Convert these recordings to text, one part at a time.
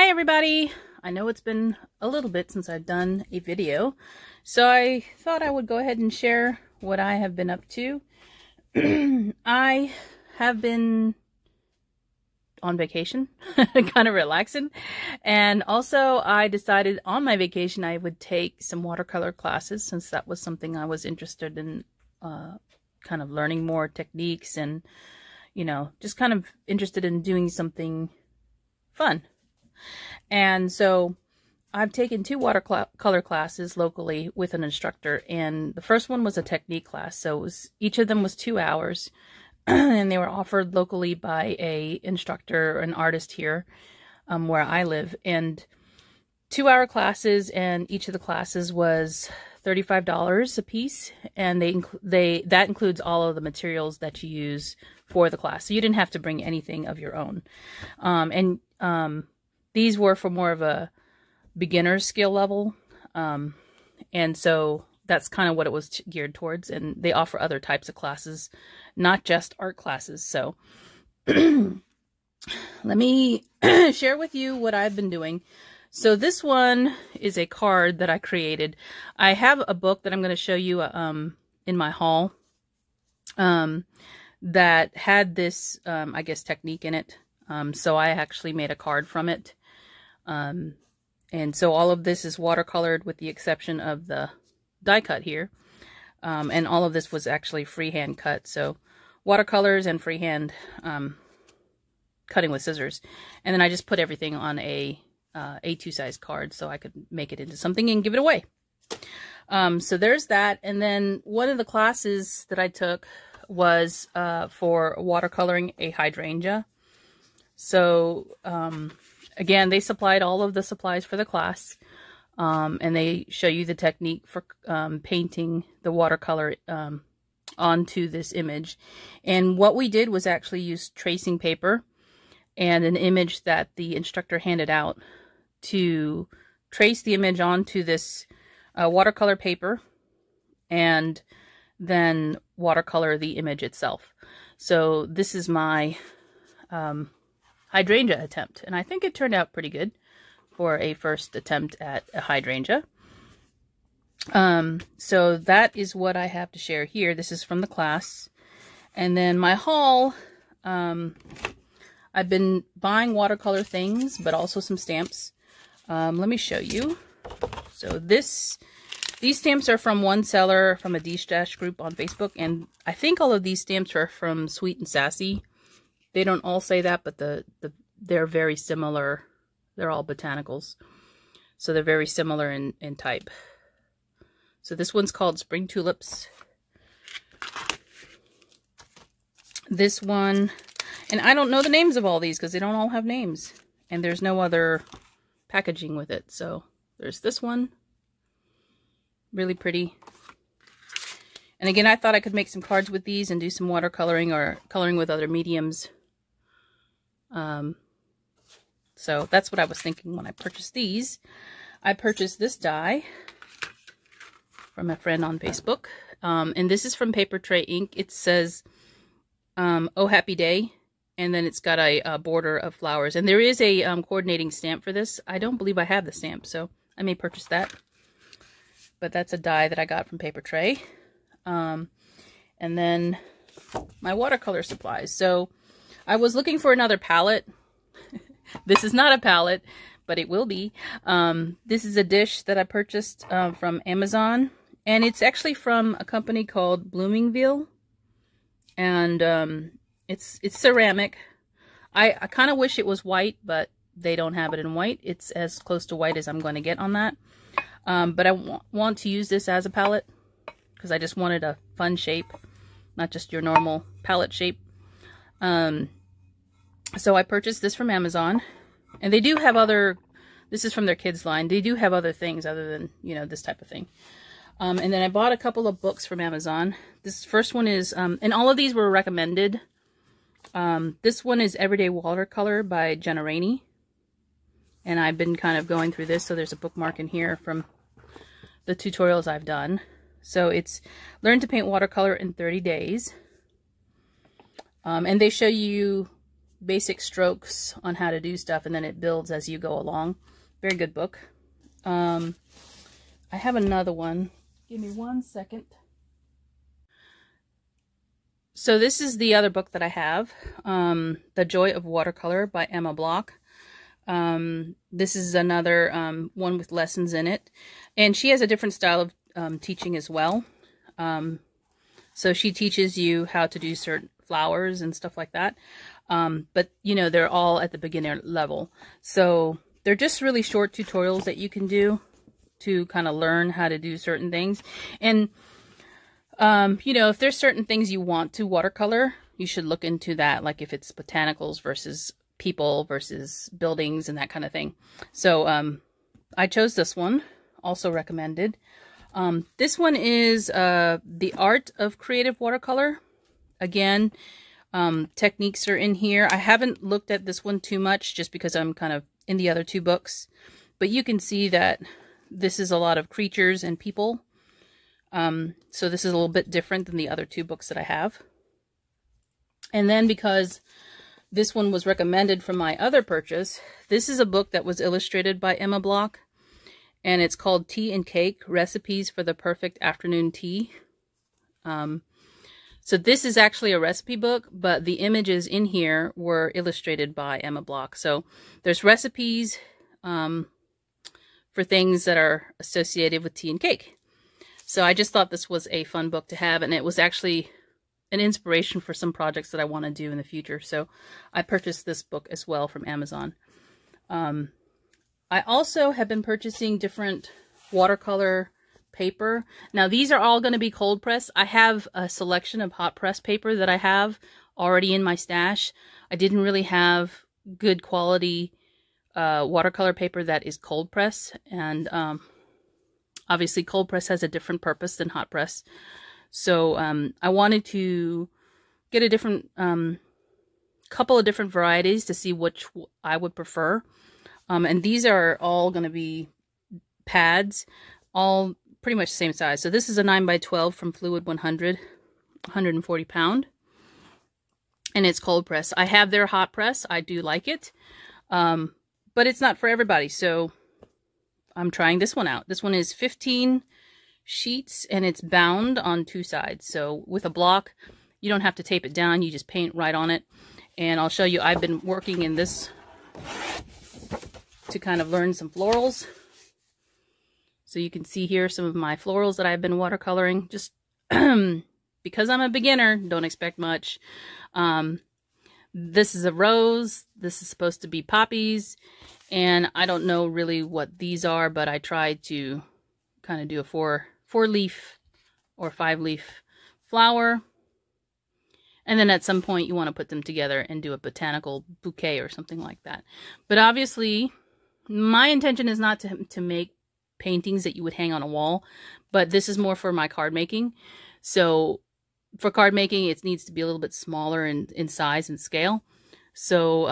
Hi everybody! I know it's been a little bit since I've done a video, so I thought I would go ahead and share what I have been up to. I have been on vacation, kind of relaxing, and also I decided on my vacation I would take some watercolor classes since that was something I was interested in, kind of learning more techniques and, you know, just kind of interested in doing something fun. And so I've taken 2 watercolor classes locally with an instructor, and the first one was a technique class. So each of them was 2 hours, and they were offered locally by a instructor, an artist here where I live. And 2-hour classes, and each of the classes was $35 a piece, and that includes all of the materials that you use for the class. So you didn't have to bring anything of your own. These were for more of a beginner skill level, and so that's kind of what it was geared towards. And they offer other types of classes, not just art classes. So let me share with you what I've been doing. So this one is a card that I created. I have a book that I'm going to show you in my haul that had this, I guess, technique in it. So I actually made a card from it. And so all of this is watercolored with the exception of the die cut here. And all of this was actually freehand cut. So watercolors and freehand cutting with scissors. And then I just put everything on a A2 size card so I could make it into something and give it away. So there's that. And then one of the classes that I took was for watercoloring a hydrangea. So again, they supplied all of the supplies for the class, and they show you the technique for painting the watercolor onto this image. And what we did was actually use tracing paper and an image that the instructor handed out to trace the image onto this watercolor paper and then watercolor the image itself. So this is my hydrangea attempt, and I think it turned out pretty good for a first attempt at a hydrangea. So that is what I have to share here. This is from the class. And then my haul, I've been buying watercolor things, but also some stamps. Let me show you. So these stamps are from one seller from a D-Stash group on Facebook, and I think all of these stamps are from Sweet and Sassy. They don't all say that, but they're very similar. They're all botanicals. So they're very similar in type. So this one's called Spring Tulips. This one, and I don't know the names of all these because they don't all have names. And there's no other packaging with it. So there's this one. Really pretty. And again, I thought I could make some cards with these and do some watercoloring or coloring with other mediums. So that's what I was thinking when I purchased these. I purchased this die from a friend on Facebook. And this is from Paper Tray Ink. It says, Oh Happy Day. And then it's got a border of flowers. And there is a coordinating stamp for this. I don't believe I have the stamp, so I may purchase that. But that's a die that I got from Paper Tray. And then my watercolor supplies. So I was looking for another palette. This is not a palette, but it will be. This is a dish that I purchased from Amazon. And it's actually from a company called Bloomingville. And it's ceramic. I kind of wish it was white, but they don't have it in white. It's as close to white as I'm going to get on that. But I want to use this as a palette because I just wanted a fun shape, not just your normal palette shape. So I purchased this from Amazon, and they do have other, this is from their kids line. They do have other things other than, you know, this type of thing. And then I bought a couple of books from Amazon. This first one is, and all of these were recommended. This one is Everyday Watercolor by Jenna Rainey. And I've been kind of going through this, so there's a bookmark in here from the tutorials I've done. So it's Learn to Paint Watercolor in 30 Days. And they show you basic strokes on how to do stuff, and then it builds as you go along. Very good book. I have another one. Give me 1 second. So this is the other book that I have, The Joy of Watercolor by Emma Block. This is another one with lessons in it. And she has a different style of teaching as well. So she teaches you how to do certain flowers and stuff like that. But, you know, they're all at the beginner level. So they're just really short tutorials that you can do to kind of learn how to do certain things. And you know, if there's certain things you want to watercolor, you should look into that, like if it's botanicals versus people versus buildings and that kind of thing. So I chose this one, also recommended. This one is The Art of Creative Watercolor. Again, techniques are in here. I haven't looked at this one too much just because I'm kind of in the other two books. But you can see that this is a lot of creatures and people. So this is a little bit different than the other two books that I have. And then because this one was recommended from my other purchase, this is a book that was illustrated by Emma Block. And it's called Tea and Cake, Recipes for the Perfect Afternoon Tea. So this is actually a recipe book, but the images in here were illustrated by Emma Block. So there's recipes for things that are associated with tea and cake. So I just thought this was a fun book to have, and it was actually an inspiration for some projects that I want to do in the future. So I purchased this book as well from Amazon. I also have been purchasing different watercolor paper. Now these are all going to be cold press. I have a selection of hot press paper that I have already in my stash. I didn't really have good quality watercolor paper that is cold press, and obviously cold press has a different purpose than hot press. So I wanted to get a different couple of different varieties to see which I would prefer. And these are all going to be pads, all pretty much the same size. So this is a 9x12 from Fluid 100, 140 pound. And it's cold press. I have their hot press. I do like it. But it's not for everybody. So I'm trying this one out. This one is 15 sheets and it's bound on two sides. So with a block, you don't have to tape it down. You just paint right on it. And I'll show you, I've been working in this to kind of learn some florals. So you can see here some of my florals that I've been watercoloring. Just because I'm a beginner, don't expect much. This is a rose. This is supposed to be poppies. And I don't know really what these are, but I tried to kind of do a four leaf or 5-leaf flower. And then at some point you want to put them together and do a botanical bouquet or something like that. But obviously, my intention is not to make paintings that you would hang on a wall, but this is more for my card making. So for card making, it needs to be a little bit smaller in size and scale. So,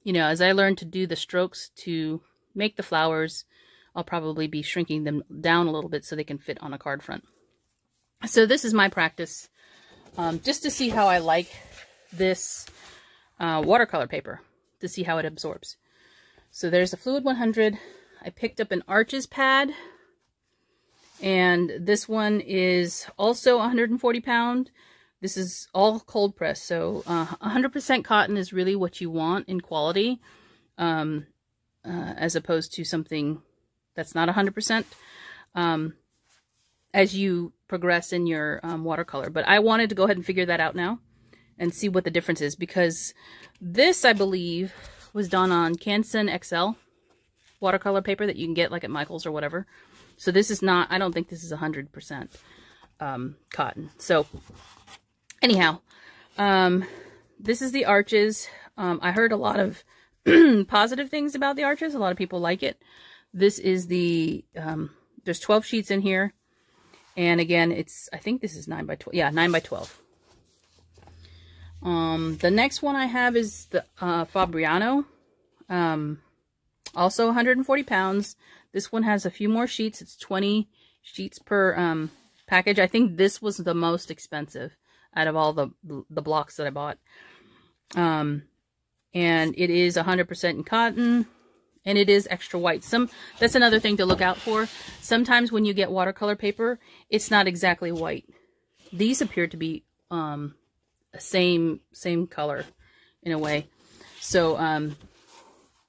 you know, as I learn to do the strokes to make the flowers, I'll probably be shrinking them down a little bit so they can fit on a card front. So this is my practice, just to see how I like this watercolor paper, to see how it absorbs. So there's a Fluid 100. I picked up an Arches pad, and this one is also 140 pound. This is all cold press, so 100% cotton is really what you want in quality, as opposed to something that's not 100% as you progress in your watercolor. But I wanted to go ahead and figure that out now and see what the difference is, because this, I believe, was done on Canson XL watercolor paper that you can get like at Michael's or whatever. So this is not, I don't think this is 100% cotton. So anyhow, this is the Arches. I heard a lot of positive things about the Arches. A lot of people like it. This is the, there's 12 sheets in here. And again, it's, I think this is 9x12. Yeah, 9x12. The next one I have is the Fabriano. Also 140 pounds. This one has a few more sheets. It's 20 sheets per package. I think this was the most expensive out of all the blocks that I bought. And it is 100% in cotton. And it is extra white. That's another thing to look out for. Sometimes when you get watercolor paper, it's not exactly white. These appear to be same color in a way. So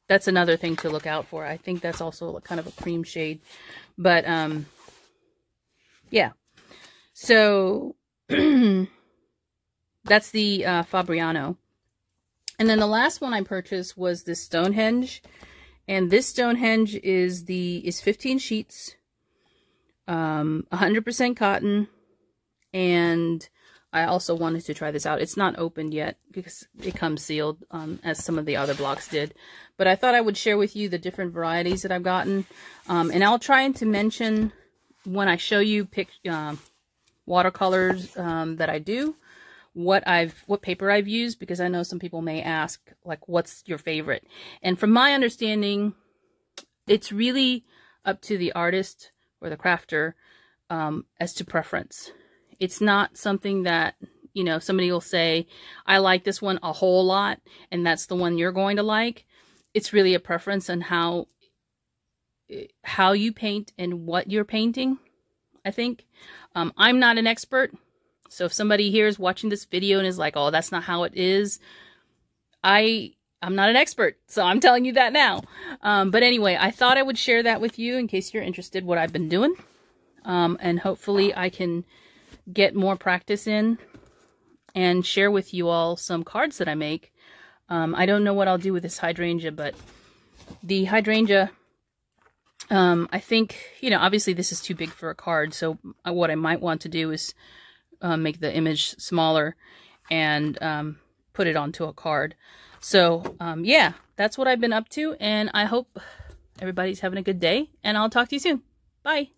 that's another thing to look out for. I think that's also kind of a cream shade. But yeah. So that's the Fabriano. And then the last one I purchased was this Stonehenge. And this Stonehenge is 15 sheets, 100% cotton, and I also wanted to try this out. It's not opened yet because it comes sealed, as some of the other blocks did. But I thought I would share with you the different varieties that I've gotten, and I'll try to mention when I show you watercolors that I do, what paper I've used, because I know some people may ask, like, what's your favorite? And from my understanding, it's really up to the artist or the crafter as to preference. It's not something that, you know, somebody will say, I like this one a whole lot, and that's the one you're going to like. It's really a preference on how you paint and what you're painting, I think. I'm not an expert. So if somebody here is watching this video and is like, oh, that's not how it is, I'm not an expert, so I'm telling you that now. But anyway, I thought I would share that with you in case you're interested what I've been doing. And hopefully I can get more practice in and share with you all some cards that I make. I don't know what I'll do with this hydrangea, but the hydrangea, I think, you know, obviously this is too big for a card. So what I might want to do is make the image smaller and put it onto a card. So yeah, that's what I've been up to, and I hope everybody's having a good day, and I'll talk to you soon. Bye.